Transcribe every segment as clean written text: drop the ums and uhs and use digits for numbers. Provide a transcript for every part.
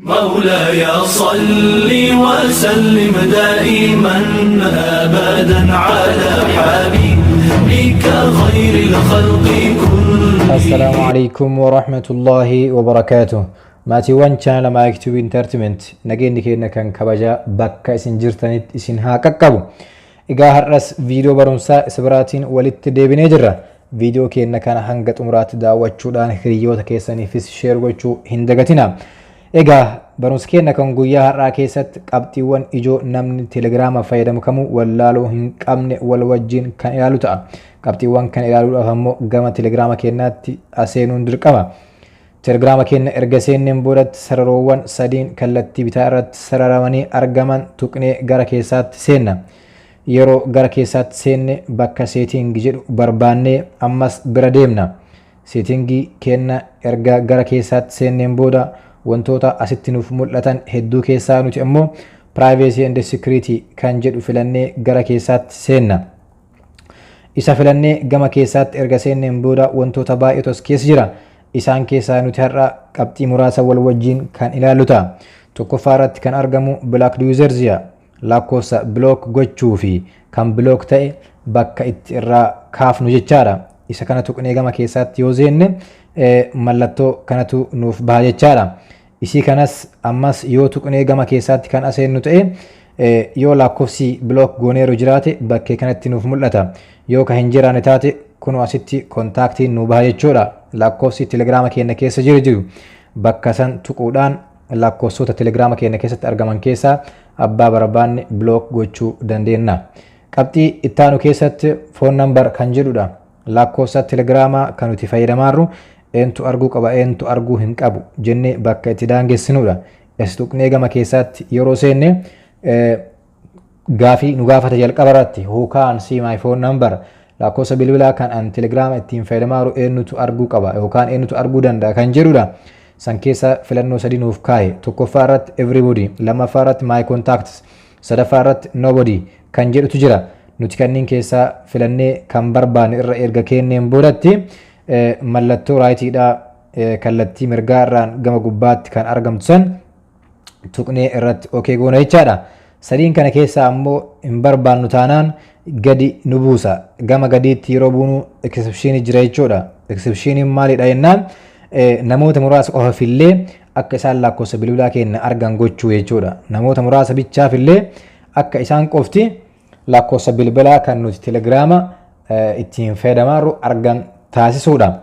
مولاي صل وسلم دائما أبدا على حبيبك خير الخلق كلهم. السلام عليكم ورحمة الله وبركاته. maatiiwwan chaanala maayiktub intartimenti nageenyi keenya kan kabaja bakka isin jirtanitti isin haa qaqqabu. Egaa har'as viidiyoo barumsaa isa biraatiin walitti deebinee jirra. Viidiyoo keenya kana hanga xumuraatti daawwachuudhaan hiriyoota keessaniifis sheer gochuu hin dagatina. Egaa barumsa keenya kan guyyaa har'aa keessatti qabxiiwwan ijoo namni telegiraama fayyadamu kamuu wallaaluu hin qabne wal wajjin kan ilaalu ta'a. Qabxiiwwan kan ilaaluudhaaf ammoo gama telegiraama keenyaatti seenuun dirqama. Telegiraama keenya erga seenneen boodatti sararoowwan sadiin kallattii bitaa irratti sararamanii argaman tuqnee gara keessaatti seenna. Yeroo gara keessaatti seenne bakka seetingii jedhu barbaannee ammas bira deemna. Seetingii keenya erga gara keessaatti seenneen booda wantoota asitti nuuf mul'atan hedduu keessaa nuti ammoo privacy and security kan jedhu filannee gara keessaatti seenna. Isa filannee gama keessaatti erga seenneen booda wantoota baay'eetu as keessa jira. Isaan keessaa nuti har'a qabxii muraasa wal wajjin kan ilaallu ta'a. Tokkoffaa irratti kan argamu block users lakkoofsa block gochuu fi kan block ta'e bakka itti irraa kaafnu jechaadha. Isa kana tuqnee gama keessaatti yoo seenne mallattoo kanatu nuuf baha jechaadha. Isii kanas ammas yoo tuqnee gama keessaatti kan seennu ta'e yoo lakkoofsi block gooneeru jiraate bakkee kanatti nuuf mul'ata. Yoo ka hin jiraanne taate kun asitti kontaaktiin nu baha jechuudha. Lakkoofsi telegiraama keenya keessa jiru bakka san tuquudhaan lakkoofsota telegiraama keenya keessatti argaman keessaa abbaa barbaanne block gochuu dandeenya. Qabxii ittaanu keessatti phone number kan jedhudha. Lakkoofsa telegiraamaa kan nuti fayyadamaarru eentu arguu qaba eentu arguu hin qabu jennee bakka itti daangessinudha. As tuqnee gama keessaatti yeroo seenne gaafii nu gaafata jalqaba irratti who can see my phone number lakkoofsa bilbilaa kan an telegiraama ittiin fayyadamaaru eenyutu arguu qaba yookaan eenyutu arguu danda'a kan jedhudha. San keessa filannoo sadii nuuf kaa'e. Tokkoffaa irratti everybody, lammaffaa irratti my contacts, sadaffaa irratti nobody kan jedhutu jira. Nuti kanneen keessaa filannee kan barbaanne irra erga kenneen boodatti mallattoo raayitiidhaa kallattii mirgaa irraan gama gubbaatti kan argamtu san tuqnee irratti okay goona jechaadha. Sadiin kana keessaa ammoo hin barbaannu taanaan gadi nu buusa. Gama gadiitti yeroo buunu exception jira jechuudha. Exception maalidha jennaan namoota muraasa qofaafillee akka isaan lakkoofsa bilbilaa keenya argan gochuu jechuudha. Namoota muraasa bichaafillee akka isaan qofti lakkoofsa bilbilaa kan nuti telegiraama ittiin fayyadamaarru argan taasisuudha.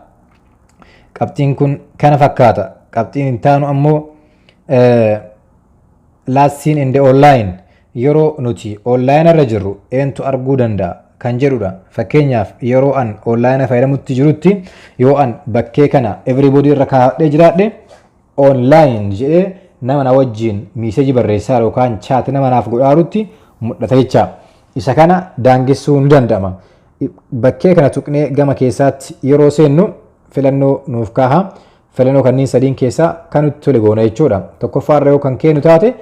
Qabxiin kun kana fakkaata. Qabxiin ittaanu ammoo last seen in the online yeroo nuti online irra jirru eentu arguu danda'a kan jedhudha. Fakkeenyaaf yeroo an online fayyadamutti jirutti yoo an bakkee kana everybody irra kaa'adhee jiraadhe online jedhee nama na wajjin miiseji barreessaa yookaan chat nama naaf godhaarutti mul'ata jecha. Isa kana daangessuu ni danda'ama. Bakkee kana tuqnee gama keessaatti yeroo seennu filannoo nuuf kaaha. Filannoo kanneen sadiin keessaa kan nuti tole goona jechuudha. Tokkoffaa irra yoo kan kennu taate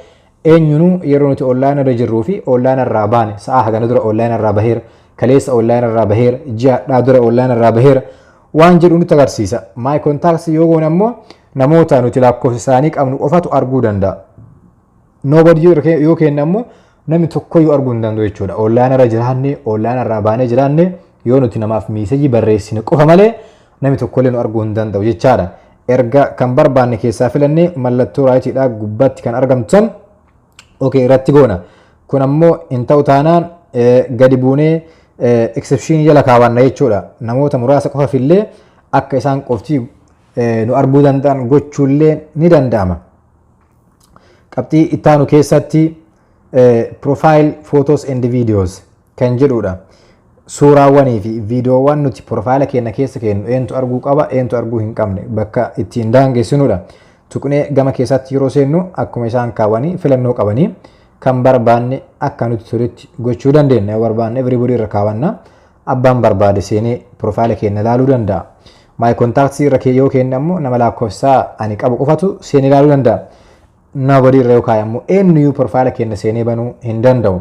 eenyunu yeroo nuti online irra jirruu fi online irraa baane sa'a hagana dura online irraa baheera kaleessa online irraa baheera ji'aadhaa dura online irraa baheera waan jedhu nutti agarsiisa. My contacts yoo goone ammoo namoota nuti lakkoofsa isaanii qabnu qofatu arguu danda'a. Nobody yoo kenna ammoo namni tokkoyyuu arguu hin danda'u jechuudha. Online irra jiraanne online irraa baanee jiraanne yoo nuti namaaf miisejii barreessine qofa malee namni tokkollee nu arguu hin danda'u jechaadha. Erga kan barbaanne keessaa filannee mallattoo raayitiidhaa gubbaatti kan argamtu san okay irratti goona. Kun ammoo hin ta'u taanaan gadi buunee exception jala kaawwanna jechuudha. Namoota muraasa qofaafillee akka isaan qofti nu arguu danda'an gochuullee ni danda'ama. Qabxii ittaanu keessatti profile photos and videos kan jedhudha. Suuraawwanii fi viidiyoowwan nuti profaayila keenya keessa kennu eentu arguu qaba eentu arguu hin qabne bakka ittiin daangessinudha. Tuqnee gama keessatti yeroo seennu akkuma isaan kaawwanii filannoo qabanii kan barbaanne akka nuti turitti gochuu dandeenya. Barbaanne everybody irra kaawwanna. Abbaan barbaade seenee profaayila keenya ilaaluu danda'a. My contacts irra yoo kenna ammoo nama lakkoofsaa ani qabu qofatu seenee ilaaluu danda'a. Nobody irra yoo kaa'e ammoo eenyuyyuu profaayila keenya seenee banuu hin danda'u.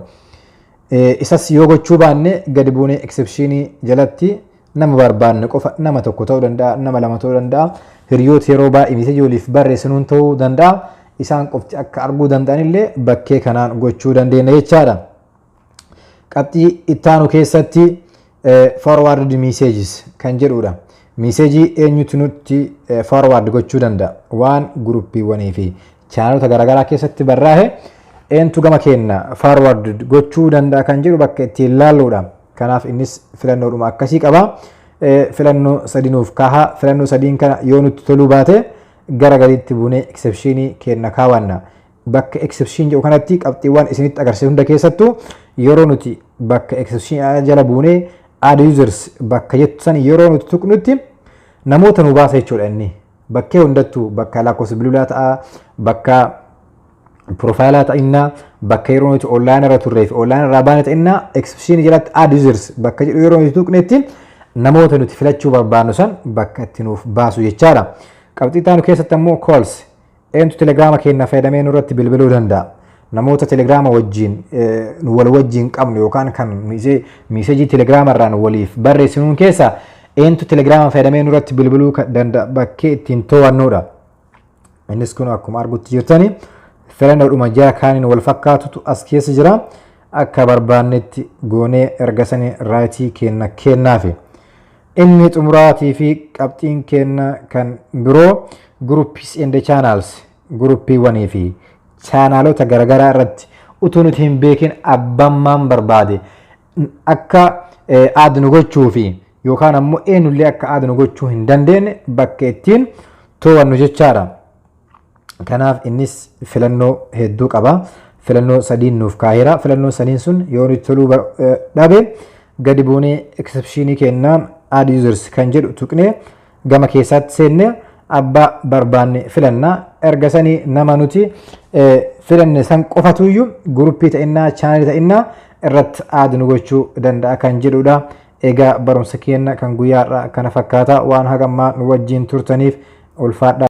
Isas yoo gochuu baanne gadi buunee exception jalatti nama barbaanne qofa nama tokko ta'uu danda'a nama lama ta'uu danda'a hiriyoota yeroo baay'ee miseejii waliif barreessinuun ta'uu danda'a isaan qofti akka arguu danda'anillee bakkee kanaan gochuu dandeenya jechaadha. Qabxii ittaanu keessatti forward messages kan jedhudha. Message eenyutu nutti forward gochuu danda'a? Waan guruppiiwwanii fi chaanalota garaagaraa keessatti barraa'e eentu gama kenna forward gochuu danda'a kan jedhu bakka ittiin ilaalluudha. Kanaaf innis filannoodhuma akkasii qaba. Filannoo sadiinuuf kaaha. Filannoo sadiin kana yoo nutti toluu baate gara gadiitti buunee exceptionii kenna kaawwanna. Bakka exception jedhu kanatti qabxiiwwan isinitti agarsiisu hunda keessattuu yeroo nuti bakka exception jala buunee add users bakka jettu san yeroo nuti tuqnutti namoota nu baasa jechuudha. Inni bakkee hundattuu bakka lakkoofsa bilbilaa ta'a, bakka profaayilaa ta'innaa, bakka yeroo nuti online irra turree fi online irraa baane ta'innaa exception jalatti add users bakka jedhu yeroo nuti tuqnetti namoota nuti filachuu barbaannu san bakka itti nuuf baasu jechaadha. Qabxii taanu keessatti ammoo calls eentu telegiraama keenya fayyadamee nurratti bilbiluu danda'a. Namoota telegiraama wajjin nu wal wajjin qabnu yookaan kan miisejii telegiraama irraan waliif barreessinuun keessa eentu telegiraama fayyadamee nurratti bilbiluu danda'a bakkee ittiin to'annuudha. Innis kun akkuma argutti jirtani filannoodhuma jara kaaniin wal fakkaatutu as keessa jira. Akka barbaannetti goonee ergasanii raayitii kennaafi. Inni xumuraatii fi qabxiin kenna kan biroo groups and channels gruppiiwwanii fi chaanaalota garaagaraa irratti utuu nuti hin beekin abbammaan barbaade akka add nu gochuu fi yookaan ammoo eenyullee akka add nu gochuu hin dandeenye bakka ittiin to'annu jechaadha. Kanaaf innis filannoo hedduu qaba. Filannoo sadiin nuuf kaaheera. Filannoo sadiin sun yoo nuti toluu dhabe gadi buunee exceptionii kennaan add users kan jedhu tuqnee gama keessatti seenne abbaa barbaanne filannaa. Erga sanii nama nuti filanne san qofatuyyuu guruppii ta'innaa chaanalii ta'innaa irratti add nu gochuu danda'a kan jedhudha. Egaa barumsa keenya kan guyyaarraa kana fakkaata. Waan hagammaa nu wajjin turtaniif ulfaadha.